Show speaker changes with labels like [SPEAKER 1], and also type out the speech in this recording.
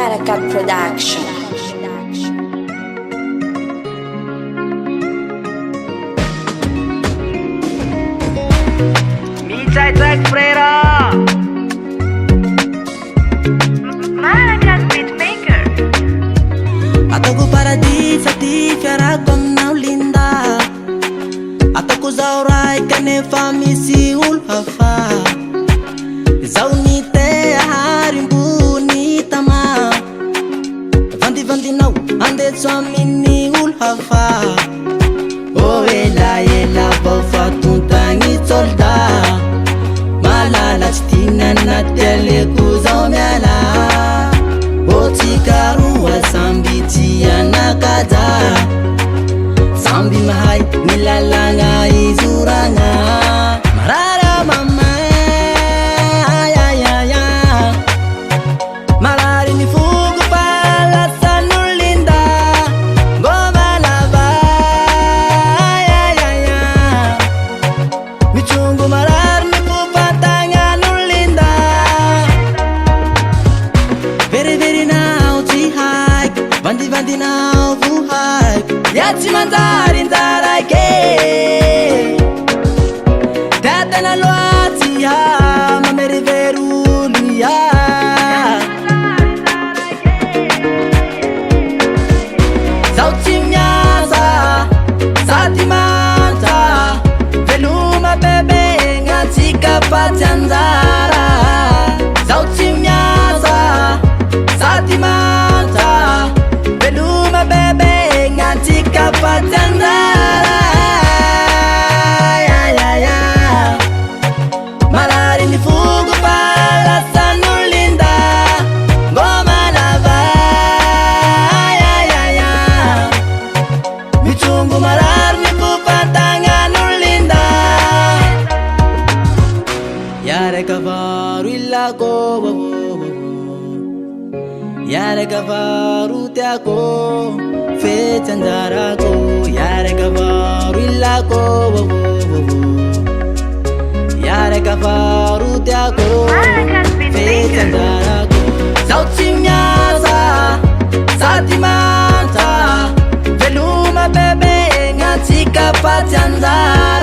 [SPEAKER 1] Maracat Production.
[SPEAKER 2] Mijay track Frera
[SPEAKER 3] Maracat Beatmaker.
[SPEAKER 4] Ataoko paradis aty fiarako aminao linda. Ataoko zao raika nefa misy olo hafa. Zao ny te aharimbony tama. Vandivandinao andetso amin'ny olo hafa. Oh ela ela vao fatontagny solda. Malala tsy tinana teleko zao miala. O tsikaroa samby tsy anakaja. Samby mahay nilalagna izoragna. Marara mama ayayaya. Marary ny fogo palasan'olo linda. Ngoma lava ayayaya. Michungo marary ny fofantagnan'olo linda. Veriverinao tsy haiko, vandivandinao vo haiko. Ya tsy manjary njarake. Tetana loatsy ha mamerivery olo ya. Zaho tsy miasa sady manta. Veloma bebe gnatsika fa tsy anjara. Zaho tsy miasa sady manta. Veloma bebe gnatsika fa tsy anjara. Ayayaya. Marary ny fogo palasan'olo linda. Ngoma lava ayayaya. Michungo marary ny fofantagnan'olo linda. Yareka varo ilako. Yareka varo tiako fetsy anjarako. Yareka varo ilako. Yareka varo tiako fetsy anjarako. Zaho tsy miasa sady manta. Veloma bebe gnatsika fa tsy anjara.